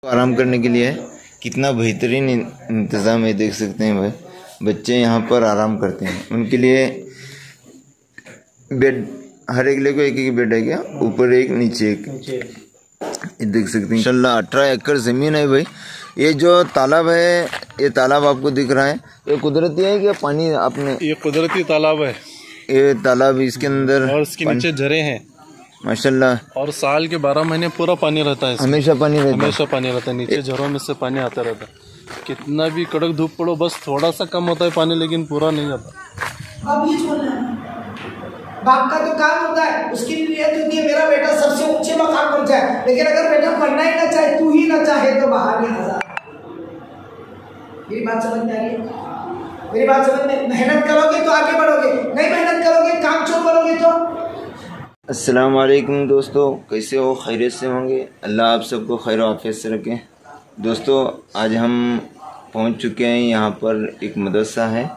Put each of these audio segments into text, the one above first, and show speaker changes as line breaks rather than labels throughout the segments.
आराम करने के लिए कितना बेहतरीन इंतज़ाम है, देख सकते हैं भाई। बच्चे यहाँ पर आराम करते हैं, उनके लिए बेड, हर एक को एक बेड है क्या, ऊपर एक नीचे एक, देख सकते हैं। इंशाल्लाह 18 एकड़ ज़मीन है भाई। ये जो तालाब है, ये तालाब आपको दिख रहा है, ये कुदरती है क्या पानी आपने?
ये कुदरती तालाब है,
ये तालाब, इसके अंदर
और इसके नीचे झरे हैं
माशाल्लाह।
और साल के 12 महीने पूरा पानी रहता है,
हमेशा पानी रहता है,
हमेशा पानी रहता है। नीचे झरों में से पानी आता रहता है। कितना भी कड़क धूप पड़ो, बस थोड़ा सा कम होता है पानी, लेकिन पूरा नहीं आता।
अब ये छोड़ना है, बाप का तो काम होता है, उसकी नियत होती है मेरा बेटा सबसे ऊंचे मकाम पर जाए। लेकिन अगर बेटा पढ़ना ही ना चाहे, तू ही ना चाहे, तो बहाने हजार। मेरी बात समझ में आ रही है? मेरी बात समझ में? मेहनत करोगे तो आगे बढ़ोगे, नहीं मेहनत करोगे काम चोर करोगे तो।
अस्सलाम वालेकुम दोस्तों, कैसे हो? खैरियत से होंगे? अल्लाह आप सबको खैर आफियत से रखें। दोस्तों आज हम पहुंच चुके हैं यहाँ पर, एक मदरसा है,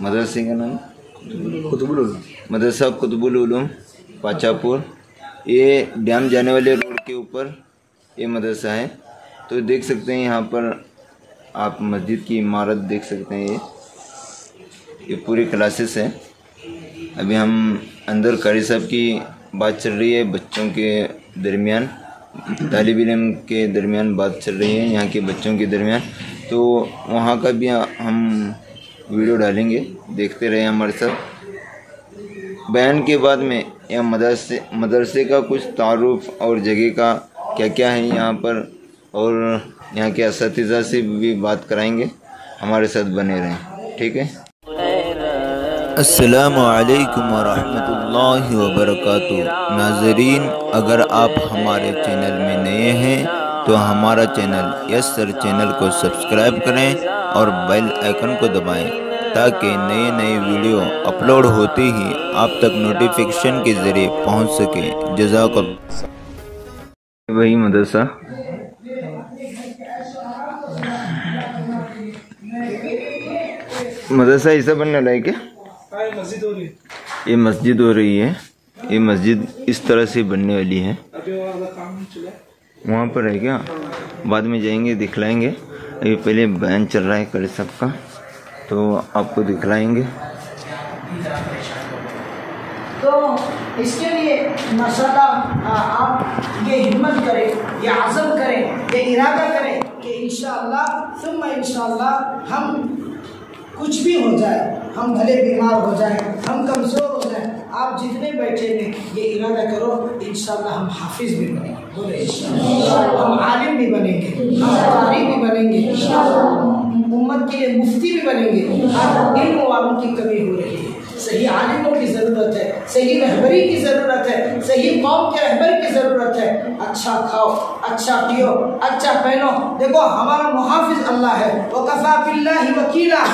मदरसे का नाम कुतुबुल उलूम, मदरसा कुतुबुल उलूम पाचापुर। ये डैम जाने वाले रोड के ऊपर ये मदरसा है। तो देख सकते हैं यहाँ पर आप मस्जिद की इमारत देख सकते हैं। ये पूरी क्लासेस है। अभी हम अंदर कारी साहब की बात चल रही है, बच्चों के दरमियान, तालिब इल्म के दरमियान बात चल रही है, यहाँ के बच्चों के दरमियान। तो वहाँ का भी हम वीडियो डालेंगे, देखते रहे हमारे साथ। बयान के बाद में यह मदरसे का कुछ तारुफ और जगह का क्या क्या है यहाँ पर, और यहाँ के असातिज़ा से भी बात कराएंगे। हमारे साथ बने रहें, ठीक है। अस्सलामु अलैकुम वरहमतुल्लाहि वबरकातुहू। नाज़रीन, अगर आप हमारे चैनल में नए हैं तो हमारा चैनल यस सर चैनल को सब्सक्राइब करें और बेल आइकन को दबाएं, ताकि नए नए वीडियो अपलोड होते ही आप तक नोटिफिकेशन के ज़रिए पहुंच सके। जज़ाकल्लाह। वही मदरसा ऐसा बनने वाला है क्या?
मस्जिद हो रही है,
ये मस्जिद हो रही है। ये मस्जिद इस तरह से बनने वाली है। वहाँ पर है क्या? बाद में जाएंगे, दिखलाएंगे। अभी पहले बयान चल रहा है कारी साहब का, तो आपको दिखलाएंगे।
तो इसके लिए माशाल्लाह आप ये हिम्मत करें, ये आज़म करें, ये इरादा करें कि इंशाअल्लाह सुम्मा इंशाअल्लाह हम कुछ भी हो जाए, हम भले बीमार हो जाए, हम कमज़ोर हो जाए, आप जितने बैठे हैं ये इरादा करो, इंशाअल्लाह हम हाफिज़ भी बनेंगे, बोले इंशाअल्लाह, हम आलिम भी बनेंगे, हम कारी भी बनेंगे, उम्मत के लिए मुफ्ती भी बनेंगे। आज इल्म वालों की कमी हो रही है, सही आलिमों की ज़रूरत है, सही रहबरी की ज़रूरत है, सही कौम के रहबर की ज़रूरत है। अच्छा खाओ, अच्छा पियो, अच्छा पहनो। देखो हमारा मुहाफिज अल्लाह है, वकफ़ा बिल्लाहि वकीला,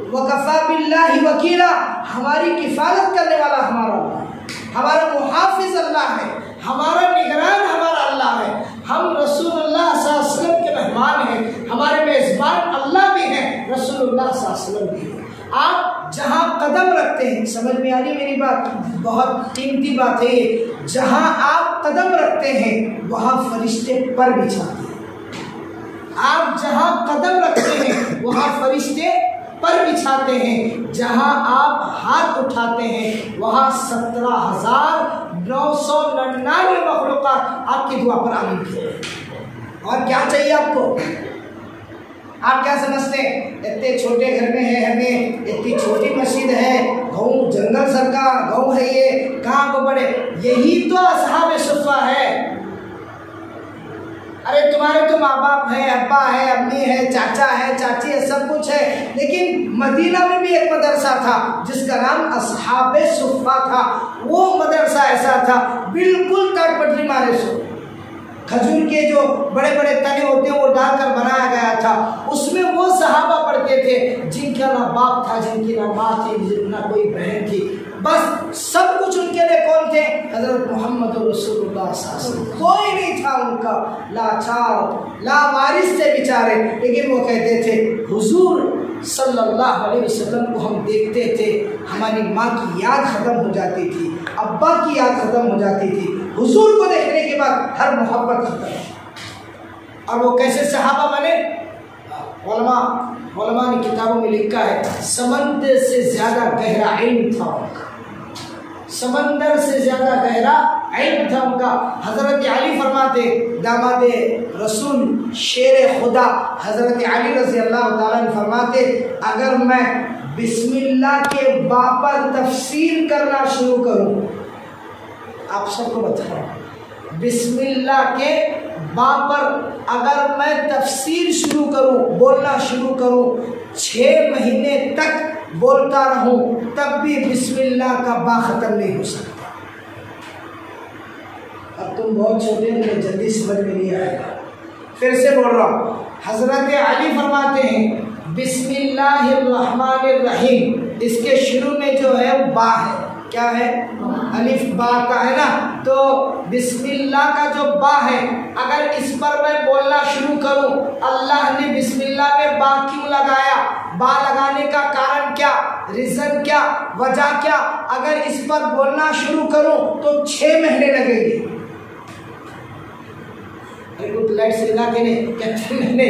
वकफ़ा बिल्लाहि वकीला। हमारी किफ़ालत करने वाला हमारा मुहाफिज अल्लाह है, हमारा निगरान हमारा अल्लाह है। हम रसूलुल्लाह सल्लल्लाहु अलैहि वसल्लम के मेहमान हैं, हमारे मेज़बान अल्लाह भी हैं, रसूलुल्लाह सल्लल्लाहु अलैहि वसल्लम भी हैं। आप जहाँ कदम रखते हैं, समझ में आ रही है मेरी बात? बहुत कीमती बात है ये। जहाँ आप कदम रखते हैं वहाँ फरिश्ते पर बिछाते हैं। आप जहाँ कदम रखते हैं वहाँ फरिश्ते पर बिछाते हैं। जहाँ आप हाथ उठाते हैं वहाँ 17,999 मखलूक़ात आपकी दुआ पर आमीन करते। और क्या चाहिए आपको? आप क्या समझते हैं? इतने छोटे घर में है, हमें इतनी छोटी मस्जिद है, गाँव जंगल सर का गाँव है, ये कहाँ को पड़े? यही तो असहाबे सुफ़ा है। अरे तुम्हारे तो माँ बाप है, अब्बा है, अम्मी है, चाचा है, चाची है, सब कुछ है, लेकिन मदीना में भी एक मदरसा था जिसका नाम असहाबे सुफ़ा था। वो मदरसा ऐसा था, बिल्कुल तटपटरी मारे सो, खजूर के जो बड़े बड़े तने होते हैं वो डालकर बनाया गया था। उसमें वो सहाबा पढ़ते थे जिनका ना बाप था, जिनकी ना माँ थी, ना कोई बहन थी, बस सब कुछ उनके लिए कौन थे? हज़रत मोहम्मद रसूलुल्लाह सल्लल्लाहु अलैहि वसल्लम। कोई नहीं था उनका, लाचार लावारिस थे बेचारे, लेकिन वो कहते थे हुजूर सल्लल्लाहु अलैहि वसल्लम को हम देखते थे, हमारी माँ की याद खत्म हो जाती थी, अब्बा की याद खत्म हो जाती थी, हुजूर को देखने के बाद हर मोहब्बत खत्म। और वो कैसे सहाबा बने? उलमा ने किताबों में लिखा है समंदर से ज़्यादा गहरा इल्म था उनका, समंदर से ज़्यादा गहरा इल्म था उनका। हज़रत अली फरमाते, दामादे रसूल शेर खुदा हज़रत अली रज़ी अल्लाह ताला ने फरमाते, अगर मैं बिस्मिल्लाह के बा पर तफसीर करना शुरू करूँ, आप सबको बता रहा हूँ, बिस्मिल्लाह के बा पर अगर मैं तफसीर शुरू करूँ, बोलना शुरू करूँ, 6 महीने तक बोलता रहूँ, तब भी बिस्मिल्लाह का बा ख़त्म नहीं हो सकता। अब तुम बहुत छोटे हो, मुझे जल्दी समझ में नहीं आएगा, फिर से बोल रहा हूँ। हज़रत अली फरमाते हैं बिस्मिल्लाहिर्रहमानिर्रहीम, इसके शुरू में जो है वो बा है, क्या है? अलिफ बा का है ना, तो बिस्मिल्लाह का जो बा है, अगर इस पर मैं बोलना शुरू करूं, अल्लाह ने बिस्मिल्लाह में बा क्यों लगाया? बा लगाने का कारण क्या, रीज़न क्या, वजह क्या? अगर इस पर बोलना शुरू करूं तो 6 महीने लगेंगे। लाइट से लगा के नहीं, कितने महीने?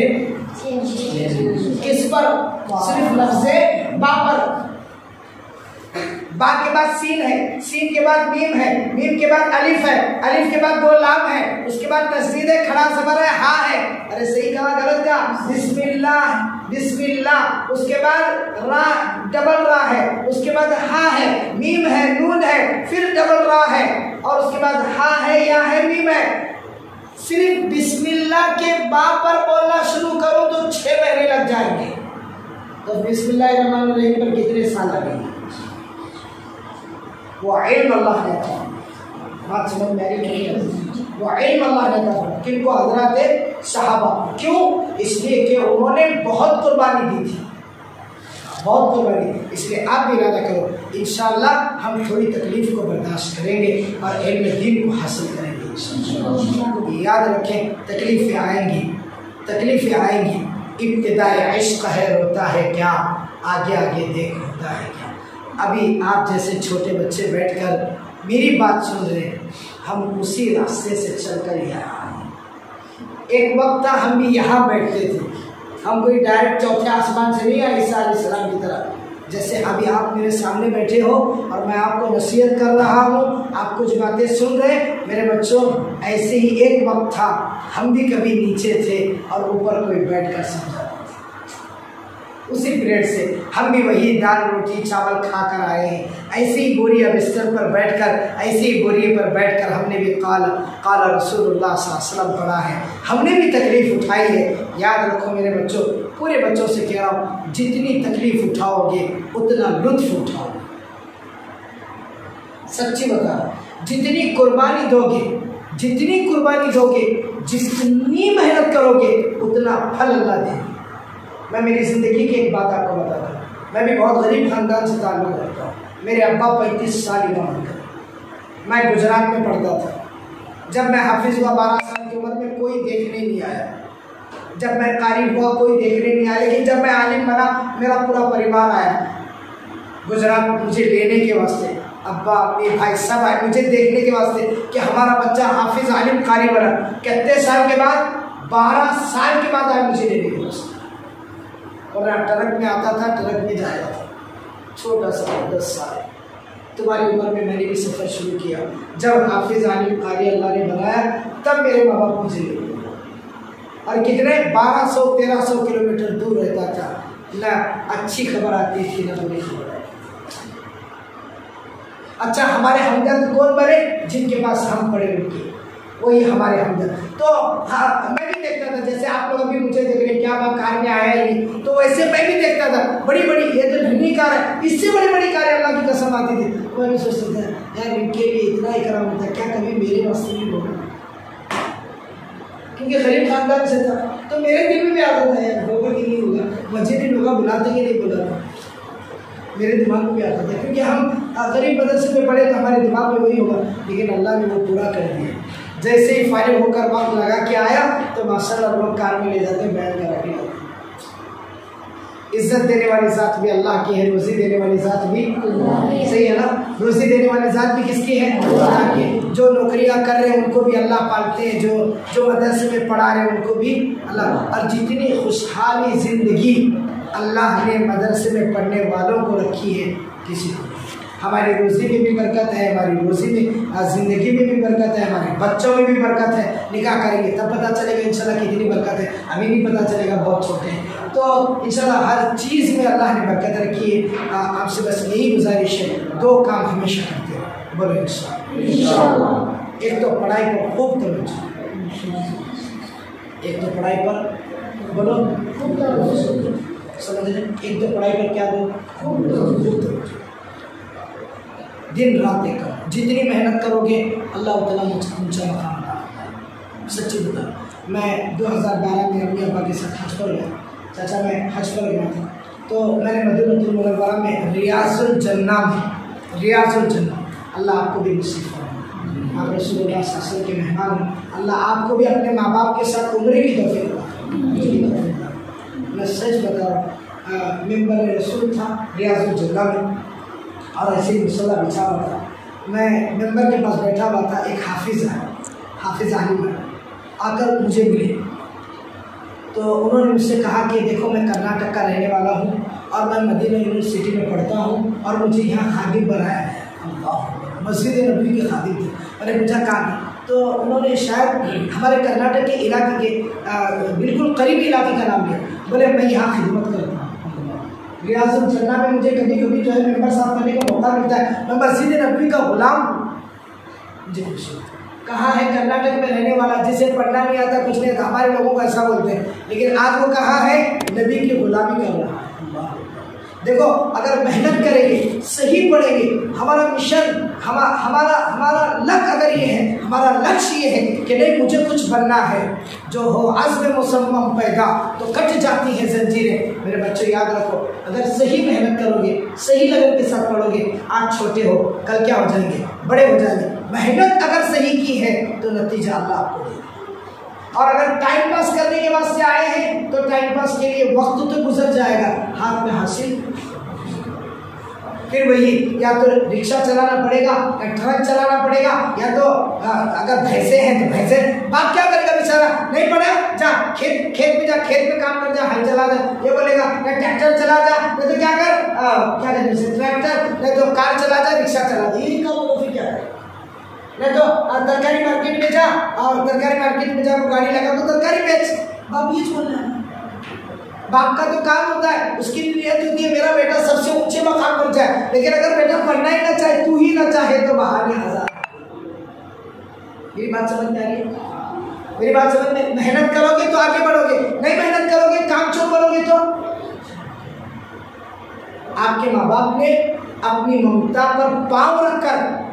किस पर? सिर्फ लफ्ज़े बा पर। बा के बाद सीन है, सीन के बाद मीम है, मीम के बाद अलिफ है, अलिफ के बाद 2 लाम है, उसके बाद तस्दीद है, खड़ा ज़बर है, हा है। अरे सही कहा गलत कहा? बिस्मिल्लाह, बिस्मिल्लाह, उसके बाद रा, डबल रा है, उसके बाद हा है, मीम है, नून है, फिर डबल रा है, और उसके बाद हा है, या है, मीम है। सिर्फ बिस्मिल्लाह के बा पर बोलना शुरू करो तो 6 महीने लग जाएंगे। तो बिस्मिल्लाहिर्रहमानिर्रहीम पर कितने साल लगेंगे? वो इल्म अल्लाह ने था, बात समझ में आ रही है? वो इल्म अल्लाह ने था किनको? हज़रत सहाबा। क्यों? इसलिए कि उन्होंने बहुत कुर्बानी दी थी, बहुत कुर्बानी। इसलिए आप भी इरादा करो, इंशाअल्लाह हम थोड़ी तकलीफ को बर्दाश्त करेंगे और इल्म दीन को हासिल करेंगे। याद रखें, तकलीफ़ें आएंगी, तकलीफ़ें आएंगी। इब्तिदाए इश्क़ है, रोता है क्या, आगे आगे देख होता है क्या। अभी आप जैसे छोटे बच्चे बैठकर मेरी बात सुन रहे हैं, हम उसी रास्ते से चलकर यहाँ आए। एक वक्त था हम भी यहाँ बैठते थे, हम कोई डायरेक्ट चौथे आसमान से नहीं आए ईसा अलैहिस्सलाम की तरह। जैसे अभी आप मेरे सामने बैठे हो और मैं आपको नसीहत कर रहा हूँ, आप कुछ बातें सुन रहे। मेरे बच्चों, ऐसे ही एक वक्त था, हम भी कभी नीचे थे और ऊपर कोई बैठ कर समझा। उसी पीरियड से हम भी वही दाल रोटी चावल खाकर आए हैं। ऐसे ही बोरिया बिस्तर पर बैठकर, ऐसे ही बोरिए पर बैठकर हमने भी काला रसूलुल्लाह सल्लल्लाहु अलैहि वसल्लम पढ़ा है, हमने भी तकलीफ़ उठाई है। याद रखो मेरे बच्चों, पूरे बच्चों से कह रहा हूँ, जितनी तकलीफ़ उठाओगे उतना लुत्फ़ उठाओगे। सच्ची बता, जितनी कुर्बानी दोगे, जितनी कुर्बानी दोगे, जितनी मेहनत करोगे, उतना फल अल्लाह देगा। मैं मेरी ज़िंदगी की एक बात आपको बताता हूँ। मैं भी बहुत गरीब ख़ानदान से ताल्लुक़ रखता हूँ। मेरे अब्बा 35 साल इमाम थे। मैं गुजरात में पढ़ता था। जब मैं हाफिज़ हुआ 12 साल की उम्र में, कोई देखने नहीं आया। जब मैं कारी हुआ, कोई देखने नहीं आया। लेकिन जब मैं आलिम बना, मेरा पूरा परिवार आया गुजरात मुझे लेने के वास्ते। अब्बा, अम्मी, भाई सब आए मुझे देखने के वास्ते कि हमारा बच्चा हाफिज़, आलिम, कारी बना। कितने साल के बाद? 12 साल के बाद आए मुझे लेने के वास्ते। और मैं ट्रक में आता था, ट्रक में जाया था, छोटा सा 10 साल। तुम्हारी उम्र में मैंने भी सफ़र शुरू किया। जब हाफिज़, आलिम, कारी अल्लाह ने बनाया, तब मेरे माँ बाप मुझे ले गए। और कितने 1200-1300 किलोमीटर दूर रहता था। ना अच्छी खबर आती थी, ना बुरी खबर आती। अच्छा, हमारे हमदर्द कौन बने? जिनके पास हम पढ़े उनके, वही हमारे हमदर्द। तो हाँ, मैं भी देखता था, जैसे आप लोग अभी मुझे देख रहे, क्या बात कार में आया ही नहीं, तो वैसे मैं भी देखता था। बड़ी बड़ी, ये तो धनी कार है, इससे बड़ी बड़ी कार अल्लाह की कसम आती थी। मैं भी सोचता था, यार इनके लिए इतना ही कराम होता, क्या कभी मेरे वास्ते भी होगा? क्योंकि गरीब खानदान से था, तो मेरे दिल में भी आता था, यार होगा कि नहीं होगा, मस्जिद में लोग बुलाते कि नहीं बुलाते, मेरे दिमाग में भी आता था। क्योंकि हम गरीब मदरसे में पढ़े, तो हमारे दिमाग में वही होगा। लेकिन अल्लाह ने वो पूरा कर दिया। जैसे ही फारिग होकर वक्त लगा के आया, तो माशाल्लाह लोग कार में ले जाते, बैठ कर रखे। इज्जत देने वाली ज़ात भी अल्लाह की है, रोज़ी देने वाली ज़ात भी सही है ना, रोज़ी देने वाली ज़ात भी किसकी है? अल्लाह की। जो नौकरियां कर रहे हैं उनको भी अल्लाह पालते हैं, जो मदरसे में पढ़ा रहे हैं उनको भी अल्लाह। और जितनी खुशहाली ज़िंदगी अल्लाह ने मदरसे में पढ़ने वालों को रखी है किसी को, हमारी रोज़ी में भी बरकत है, हमारी रोज़ी में ज़िंदगी में भी बरकत है, हमारे बच्चों में भी बरकत है। निकाह करेंगे तब पता चलेगा इंशाल्लाह कितनी बरकत है, अभी नहीं पता चलेगा, बहुत छोटे हैं। तो इंशाल्लाह हर चीज़ में अल्लाह ने बरकत रखी है। आपसे बस यही गुजारिश है, 2 काम हमेशा करते हैं, बोलो इंशाल्लाह। एक तो पढ़ाई पर खूब तवज्जो, एक तो पढ़ाई पर बोलो खूब तवज्जो, समझ लें। एक तो पढ़ाई पर क्या दो? खूब तवज्जो। दिन रात देखो, जितनी मेहनत करोगे अल्लाह ताला ऊंचा मकाम देगा। सच्ची बता, मैं 2012 में अपने अब्बा के साथ हज पर गया। चाचा मैं हज पर गया था, तो मैंने मदीनतुल मुनव्वरा में रियाजुल जन्ना में, रियाजुल जन्ना, अल्लाह आपको भी नसीब फरमाए। आप रसूलुल्लाह सल्लल्लाहु अलैहि वसल्लम के मेहमान हैं, अल्लाह आपको भी अपने माँ बाप के साथ उम्र की तौफीक दे। मैं सच बता रहा हूँ, मिंबर रसूल था रियाजुल जन्ना में, और ऐसे ही मुसल्ला बिछा हुआ था। मैं मेंबर के पास बैठा हुआ था, एक हाफिज़ है, हाफिज़ आलिम आकर मुझे मिले। तो उन्होंने मुझसे कहा कि देखो मैं कर्नाटक का रहने वाला हूँ और मैं मदीना यूनिवर्सिटी में पढ़ता हूँ और मुझे यहाँ खादिम बनाया है। अल्लाह, मस्जिद नबी के खादिम थे। मैंने पूछा कहाँ? तो उन्होंने शायद हमारे कर्नाटक के इलाके के बिल्कुल करीबी इलाके का नाम लिया। बोले मैं यहाँ खिदमत करता हूँ। रियाजुल जन्ना में मुझे कभी कभी जो है मेंबर साफ करने का मौका मिलता है। मैं मस्जिद नबी का गुलाम हूँ। जी कहाँ है? कर्नाटक में रहने वाला, जिसे पढ़ना नहीं आता, कुछ नहीं आता। हमारे लोगों को ऐसा बोलते हैं, लेकिन आज वो कहाँ है? नबी की गुलामी कर रहा है। देखो अगर मेहनत करेंगे, सही पढ़ेंगे, हमारा मिशन, हमारा लक्ष्य अगर ये है, हमारा लक्ष्य ये है कि नहीं मुझे कुछ बनना है, जो हो अज़्म मुसम्मम पैदा तो कट जाती है जंजीरें। मेरे बच्चों याद रखो, अगर सही मेहनत करोगे, सही लगन के साथ पढ़ोगे, आज छोटे हो कल क्या हो जाएंगे? बड़े हो जाएंगे। मेहनत अगर सही की है तो नतीजा अल्लाह आपको देगा। और अगर टाइम पास करने के वास्ते आए हैं तो टाइम पास के लिए वक्त तो गुजर जाएगा, हाथ में हासिल फिर वही, या तो रिक्शा चलाना पड़ेगा या ट्रक चलाना पड़ेगा, या तो अगर भैंसे हैं तो भैंसे। बाप क्या करेगा बेचारा? नहीं पड़ा, जा खेत में जा, खेत में काम कर जा, हल चला जा। ये बोलेगा या ट्रैक्टर चला जा, नहीं तो क्या कर, क्या कहते ट्रैक्टर, नहीं तो कार चला जा, रिक्शा चला जा। यही काम होगा, फिर क्या करे? नहीं तो तरकारी मार्केट में जा, और तरकारी मार्केट में जाकर गाड़ी लगा तो तरकारी बेच। बाप ये बोलना है, बाप का तो काम होता है, उसकी नीयत होती है मेरा बेटा सबसे ऊंचे मकाम पर जाए। लेकिन अगर बेटा पढ़ना ही ना चाहे, तू ही ना चाहे, तो बाहर ही हजार। मेरी बात समझ में आ रही है? मेरी बात समझ में? मेहनत करोगे तो आगे बढ़ोगे, नहीं मेहनत करोगे, काम चोर बनोगे तो। आपके माँ बाप ने अपनी ममता पर पांव रखकर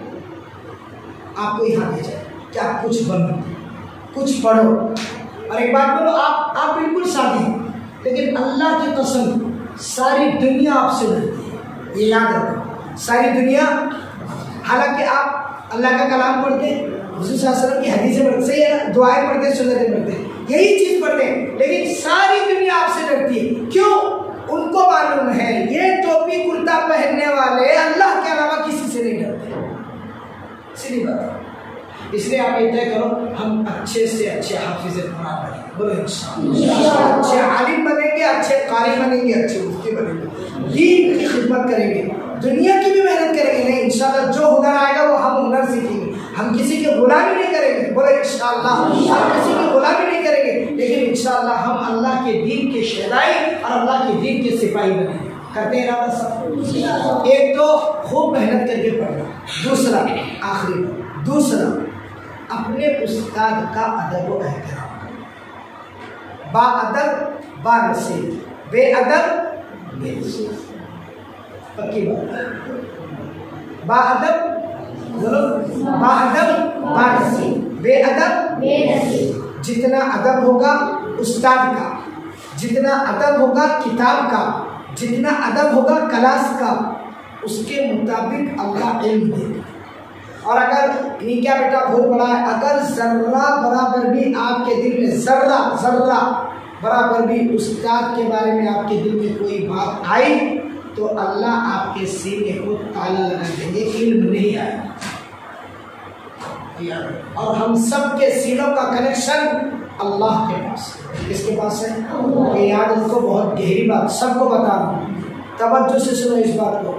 आपको यहाँ भेजा कि आप कुछ बनो, कुछ पढ़ो। और एक बात बोलो, आप बिल्कुल सादे हैं, लेकिन अल्लाह की कसम सारी दुनिया आपसे डरती है, ये याद रखो। सारी दुनिया, हालांकि आप अल्लाह का कलाम पढ़ते, हुज़ूर सल्लल्लाहु अलैहि वसल्लम की हदीसें पढ़ते, सही है ना, दुआएं पढ़ते, सुन्नतें पढ़ते, यही चीज़ पढ़ते हैं, लेकिन सारी दुनिया आपसे डरती है। क्यों? उनको मालूम है ये टोपी कुर्ता पहनने वाले अल्लाह के अलावा किसी से नहीं डरते। सीधी बात। इसलिए आप ये तय करो, हम अच्छे से अच्छे हाफिज़ कुरान बनेंगे, बोलो इंशाअल्लाह। अच्छे आलिम बनेंगे, अच्छे कारी बनेंगे, अच्छे मुफ्ती बनेंगे, दीन की खिदमत करेंगे, दुनिया की भी मेहनत करेंगे। नहीं इंशाअल्लाह जो हुनर आएगा वो हम हुनर सीखेंगे, हम किसी की गुलामी नहीं करेंगे, बोलो इंशाअल्लाह। हम किसी की गुलामी नहीं करेंगे, लेकिन इंशाअल्लाह हम अल्लाह के दीन के शहदाई और अल्लाह के दीन के सिपाही बनेंगे। करते हैं इरादा सब। एक तो खूब मेहनत करके पढ़ना, दूसरा आखिरी, दूसरा अपने उस्ताद का अदब व एहतराम, बाअदब बानसीब, बेअदब बेनसीब। पक्की बात, बाअदब बोलो, बाअदब बानसीब, बेअदब बेनसीब। जितना अदब होगा उस्ताद का, जितना अदब होगा किताब का, जितना अदब होगा क्लास का, उसके मुताबिक अल्लाह इल्म देगा। और अगर ये क्या बेटा बहुत बड़ा है, अगर जर्रा बराबर भी आपके दिल में जर्रा बराबर भी उस्ताद के बारे में आपके दिल में कोई बात आई तो अल्लाह आपके सीने को ताला लगा देंगे, इल्म नहीं आएगा। और हम सब के सीनों का कनेक्शन अल्लाह के पास है। किसके पास है? ये याद रखो, बहुत गहरी बात, सबको बता रहा हूँ, तवज्जो से सुनो इस बात को।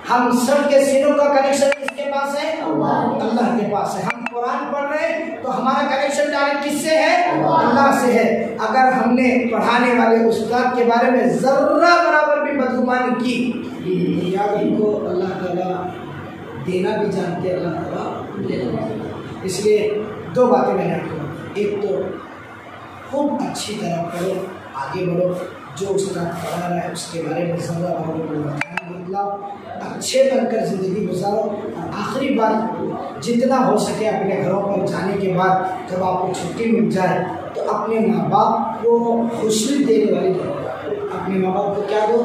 हम सब के सीनों का कनेक्शन किसके पास है? अल्लाह के पास है। हम कुरान पढ़ रहे हैं तो हमारा कनेक्शन डायरेक्ट किससे है? अल्लाह से है। अगर हमने पढ़ाने वाले उस्ताद के बारे में जर्रा बराबर भी बदगुमानी की, याद रखो अल्लाह ताला देना भी जानते, अल्लाह ताला देना। इसलिए दो बातें मैंने आपको, एक तो खूब अच्छी तरह पढ़ो, आगे बढ़ो, जो उस्ताद पढ़ा रहा है उसके बारे में ज़्यादा मतलब अच्छे बनकर ज़िंदगी गुजारो। और आखिरी बात, जितना हो सके अपने घरों पर जाने के बाद जब आपको छुट्टी मिल जाए तो अपने माँ बाप को खुशी देने वाली दो। अपने माँ बाप को क्या दो?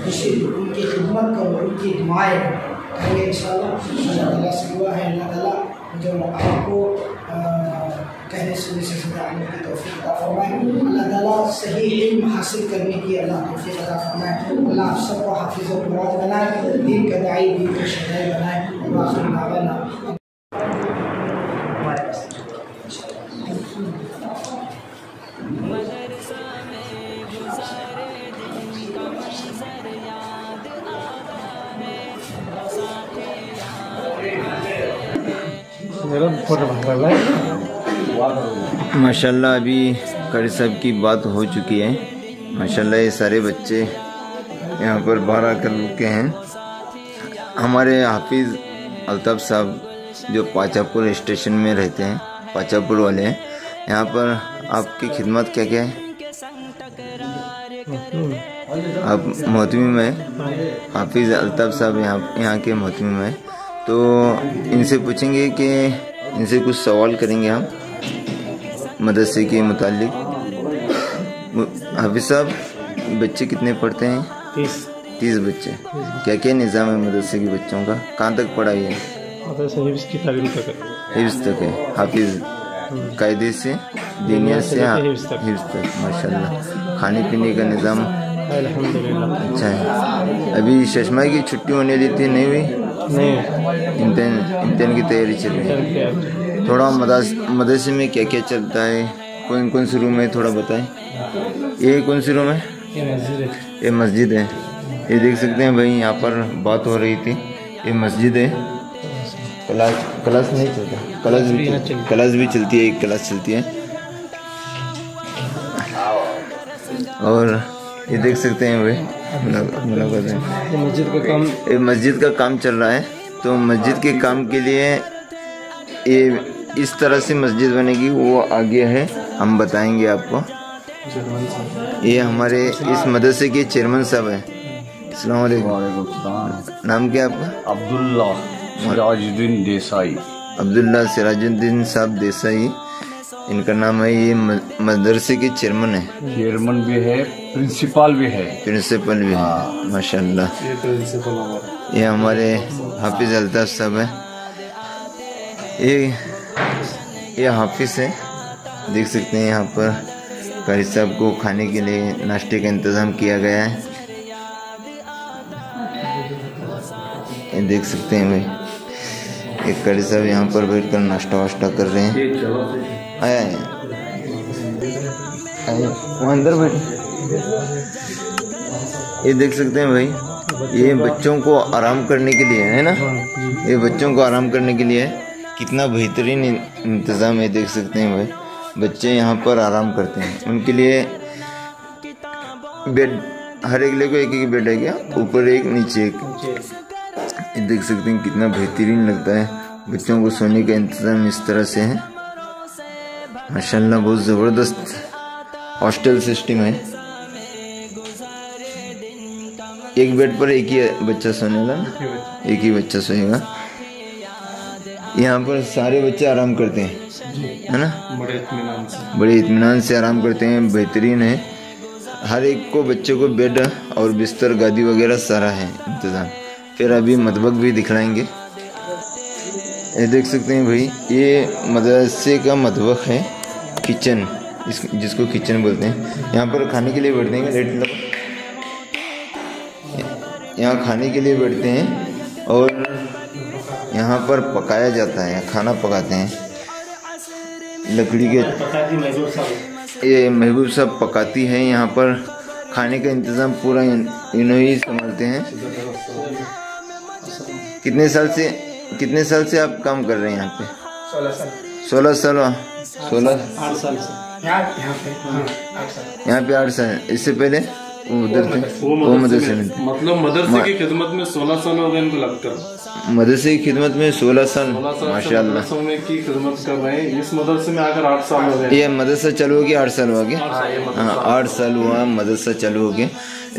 खुशी दो, उनकी खिदमत करो, उनकी दुआएं करेंगे इंशाअल्लाह। अल्लाह ताला से दुआ है, अल्लाह ताला जो आपको कहने सुनने से ज़्यादा अमल की तौफीक अता फरमाए। अल्लाह ताला सही इल्म हासिल करने की अल्लाह तौफीक अता फरमाए। अल्लाह आप सबको हाफिज़ और मुराद बनाए, दीन का दाई, दीन का शहदाई बनाए। आखिर दावाना
माशाल्लाह अभी कारी साहब की बात हो चुकी है। माशाल्लाह ये सारे बच्चे यहाँ पर बाहर आकर रुके हैं। हमारे हाफिज़ अल्ताफ़ साहब जो पाचापुर स्टेशन में रहते हैं, पाचापुर वाले हैं, यहाँ पर आपकी खिदमत क्या क्या है? आप मोहतमी में हाफिज़ अल्ताफ़ साहब यहाँ के मोहतमी में, तो इनसे पूछेंगे कि इनसे कुछ सवाल करेंगे हम मदरसे के मुतालिक। हाफिज़ साहब, बच्चे कितने पढ़ते हैं? 30 बच्चे। क्या क्या निज़ाम है मदरसे के बच्चों का? कहाँ तक पढ़ाई है? हिफ्ज़ तक है। हाफिज़ कायदे से, दीनियत से हिफ्ज़ तक। माशाल्लाह। खाने पीने का निज़ाम अच्छा है। अभी चश्मा की छुट्टी होने ली थी, नहीं हुई? नहीं। इम्तिहान की तैयारी चल रही है। थोड़ा मदरसे में क्या क्या चलता है, कौन कौन से रूम है, थोड़ा बताएं। ये कौन से रूम है? ये मस्जिद है। ये देख सकते हैं भाई, यहाँ पर बात हो रही थी। ये मस्जिद है। क्लास नहीं चलता, क्लास भी चलती है, एक क्लास चलती है। और ये देख सकते हैं भाई, मस्जिद का काम चल रहा है। तो मस्जिद के काम के लिए ये इस तरह से मस्जिद बनेगी, वो आगे है, हम बताएंगे आपको। ये हमारे इस मदरसे के चेयरमैन साहब हैं। अस्सलाम वालेकुम। नाम क्या है आपका?
अब्दुल्ला सिराजुद्दीन देसाई।
अब्दुल्ला सिराजुद्दीन साहब देसाई इनका नाम है। ये मदरसे के चेयरमैन है।
चेयरमैन भी है, प्रिंसिपल भी है।
प्रिंसिपल भी है, माशाल्लाह। ये हमारे हाफिज़ अल्ताफ़ साहब है। ये हाफिज़ है, देख सकते हैं। यहाँ पर कारी साहब को खाने के लिए नाश्ते का इंतज़ाम किया गया है। ये देख सकते हैं भाई, एक कारी साहब यहाँ पर बैठकर नाश्ता वाश्ता कर रहे हैं। आया वो अंदर बैठे। ये देख सकते हैं भाई, ये बच्चों को आराम करने के लिए है ना, ये बच्चों को आराम करने के लिए है। कितना बेहतरीन इंतज़ाम है, देख सकते हैं भाई। बच्चे यहाँ पर आराम करते हैं, उनके लिए बेड, हर एक को एक बेड है क्या, ऊपर एक नीचे एक। ये देख सकते हैं कितना बेहतरीन लगता है। बच्चों को सोने का इंतज़ाम इस तरह से है, माशाल्लाह। बहुत ज़बरदस्त हॉस्टल सिस्टम है। एक बेड पर एक ही बच्चा सोनेगा, एक ही बच्चा सोएगा। यहाँ पर सारे बच्चे आराम करते हैं, है ना, बड़े इत्मीनान से आराम करते हैं। बेहतरीन है, हर एक को बच्चे को बेड और बिस्तर, गादी वगैरह सारा है इंतज़ाम। फिर अभी मतबख भी दिखलाएंगे। ये देख सकते हैं भाई, ये मदरसे का मतबख है, किचन जिसको किचन बोलते हैं। यहाँ पर खाने के लिए बैठते हैं, लेट लो, यहाँ खाने के लिए बैठते हैं और यहाँ पर पकाया जाता है, खाना पकाते हैं। लकड़ी के ये महबूब साहब पकाती है। यहाँ पर खाने का इंतज़ाम पूरा इन्हों ही संभालते हैं। कितने साल से आप काम कर रहे हैं यहाँ पे? 16 साल। 8 साल से यहाँ पे 8 साल। इससे पहले उधर थे, वो मदरसे में थे।
मतलब मदरसे की खिदमत में 16 साल हो गए इनको लगता।
मदरसे की खिदमत में 16 साल माशाल्लाह
की खिदमत कर रहे हैं। इस मदरसे में आकर 8 साल हो गए।
ये मदरसा चालू हो गया 8 साल हो गए। हाँ 8 साल हुआ मदरसा चालू हो गया।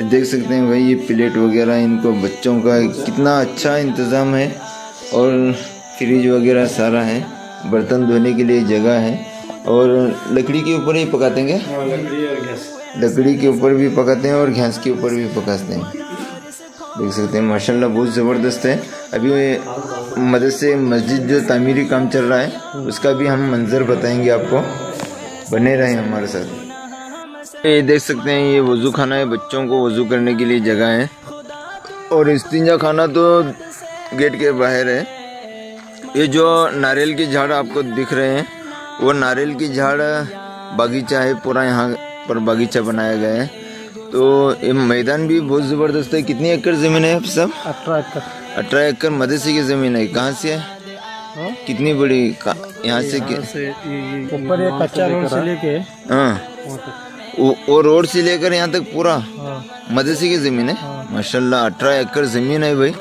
देख सकते हैं भाई ये प्लेट वगैरह, इनको बच्चों का कितना अच्छा इंतज़ाम है और फ्रिज वगैरह सारा है। बर्तन धोने के लिए जगह है और लकड़ी के ऊपर ही पकाते हैं। लकड़ी के ऊपर भी पकाते हैं और गैस के ऊपर भी पकाते हैं। देख सकते हैं माशाल्लाह बहुत ज़बरदस्त है। अभी मदरसे मस्जिद जो तामीरी काम चल रहा है उसका भी हम मंजर बताएंगे आपको, बने रहें हमारे साथ। ये देख सकते हैं ये वज़ू खाना है, बच्चों को वज़ू करने के लिए जगह है और इस्तिंजा खाना तो गेट के बाहर है। ये जो नारियल के झाड़ आपको दिख रहे हैं वो नारियल की झाड़ बागीचा है, पूरा यहाँ पर बागीचा बनाया गया है। तो ये मैदान भी बहुत ज़बरदस्त है। कितनी एकड़ ज़मीन है सब? 18 एकड़ मदरसे की ज़मीन है। कहाँ से है? कितनी बड़ी? यहाँ से
ऊपर कच्चा रोड से लेके,
हाँ वो रोड से लेकर यहाँ तक पूरा मदरसे की ज़मीन है। माशाल्लाह 18 एकड़ ज़मीन है भाई।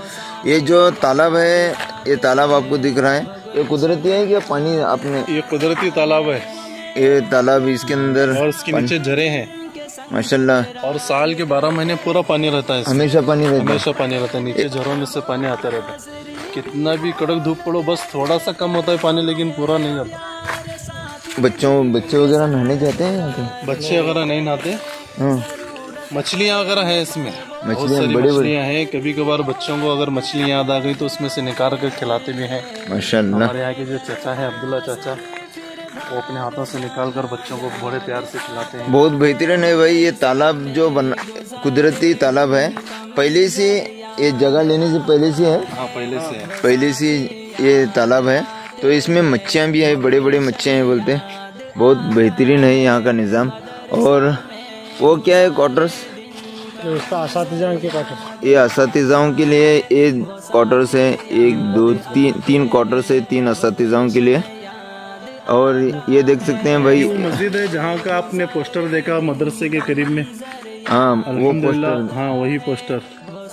ये जो तालाब है, ये तालाब आपको दिख रहा है, ये कुदरती है क्या पानी? आपने
ये कुदरती तालाब है।
ये तालाब इसके अंदर
और इसके नीचे झरे हैं
माशाल्लाह।
और साल के 12 महीने पूरा पानी रहता है।
हमेशा पानी रहता है।
हमेशा पानी रहता है। नीचे झरों में से पानी आता रहता है। कितना भी कड़क धूप पड़ो बस थोड़ा सा कम होता है पानी, लेकिन पूरा नहीं आता।
बच्चे वगैरह नहाने जाते हैं यहाँ पे?
बच्चे वगैरह नहीं नहाते। मछलियाँ वगैरह हैं इसमें, बहुत सारी मछलियाँ हैं। कभी कभार बच्चों को अगर मछली याद आ गई तो उसमें से निकाल कर खिलाते भी हैं
माशाल्लाह।
हमारे यहाँ के जो चाचा है अब्दुल्ला चाचा, वो अपने हाथों से निकाल कर बच्चों को बड़े प्यार से खिलाते हैं।
बहुत बेहतरीन है भाई। ये तालाब जो कुदरती तालाब है, पहले से ये जगह लेने से पहले से है।
हाँ
पहले से ये तालाब है। तो इसमें मच्छियाँ भी है, बड़े बड़े मच्छियाँ हैं बोलते हैं। बहुत बेहतरीन है यहाँ का निज़ाम। और वो क्या है क्वार्टर्स?
असातिज़ा के क्वार्टर्स।
ये असातिज़ाओं के लिए ये क्वार्टर्स है, 1 2 3 क्वार्टर्स है, 3 असातिज़ाओं के लिए। और ये देख सकते हैं भाई
मस्जिद है जहाँ का आपने पोस्टर देखा मदरसे के करीब में।
हाँ वो पोस्टर,
हाँ वही पोस्टर।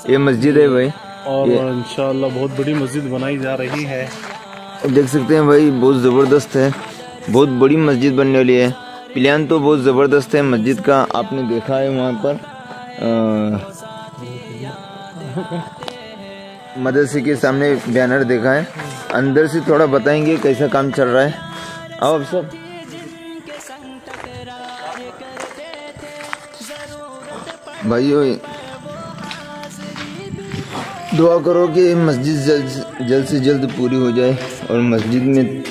ये मस्जिद है भाई
और इंशाअल्लाह बहुत बड़ी मस्जिद बनाई जा रही है।
देख सकते हैं भाई बहुत ज़बरदस्त है, बहुत बड़ी मस्जिद बनने वाली है। प्लान तो बहुत ज़बरदस्त है मस्जिद का, आपने देखा है वहाँ पर मदरसे के सामने बैनर देखा है। अंदर से थोड़ा बताएंगे कैसा काम चल रहा है। आओ अब सब भाइयों दुआ करो कि मस्जिद जल्द से जल्द पूरी हो जाए और मस्जिद में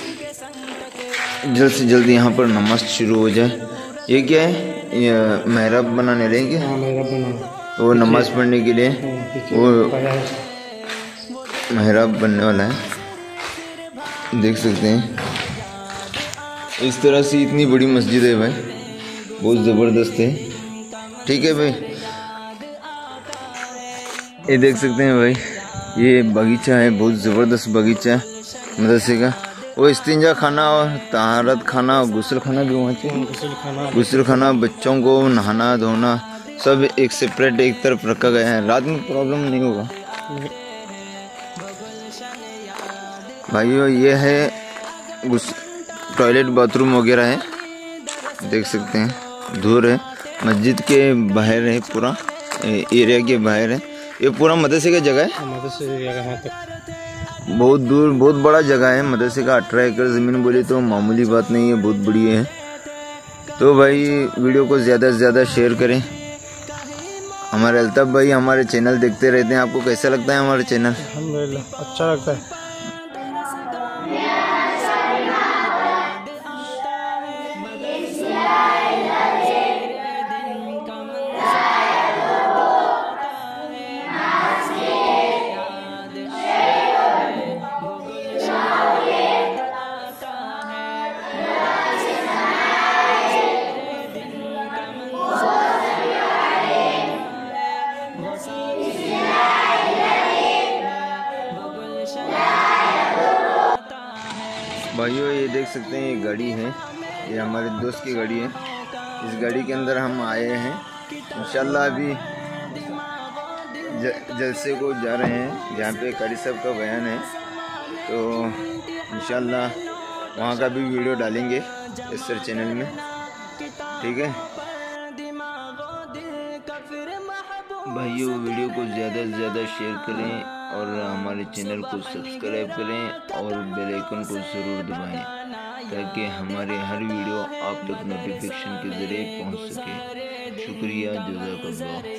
जल्द से जल्द यहाँ पर नमाज शुरू हो जाए। ये क्या है? ये मेहराब बनाने रहेंगे, वो नमाज पढ़ने के लिए वो मेहराब बनने वाला है। देख सकते हैं इस तरह से इतनी बड़ी मस्जिद है भाई, बहुत ज़बरदस्त है। ठीक है भाई, ये देख सकते हैं भाई ये बगीचा है, बहुत ज़बरदस्त बगीचा है मदरसे का। वो इस्तिंजा खाना और तहारत खाना और गुस्ल खाना भी वहाँ चाहिए। गुस्ल खाना, बच्चों को नहाना धोना सब एक सेपरेट एक तरफ रखा गया है। रात में प्रॉब्लम नहीं होगा भाइयों। ये है टॉयलेट बाथरूम वगैरह है, देख सकते हैं। दूर है, मस्जिद के बाहर है, पूरा एरिया के बाहर है। ये पूरा मदरसे का जगह है,
मदरसे की जगह वहाँ तक
बहुत दूर, बहुत बड़ा जगह है मदरसे का। 18 एकड़ ज़मीन बोली तो मामूली बात नहीं है, बहुत बड़ी है। तो भाई वीडियो को ज़्यादा से ज़्यादा शेयर करें। हमारे अल्ताफ भाई हमारे चैनल देखते रहते हैं, आपको कैसा लगता है हमारा चैनल?
अल्हम्दुलिल्लाह अच्छा लगता है।
Yeah.
भाइयों ये देख सकते हैं, ये गाड़ी है, ये हमारे दोस्त की गाड़ी है। इस गाड़ी के अंदर हम आए हैं। इंशाल्लाह अभी जलसे को जा रहे हैं जहाँ पे कारी साहब का बयान है, तो इंशाल्लाह वहाँ का भी वीडियो डालेंगे इस सर चैनल में, ठीक है भाइयों। वीडियो को ज़्यादा से ज़्यादा शेयर करें और हमारे चैनल को सब्सक्राइब करें और बेल आइकन को ज़रूर दबाएं ताकि हमारे हर वीडियो आप तक नोटिफिकेशन के ज़रिए पहुंच सके। शुक्रिया, जज़ाकल्लाह।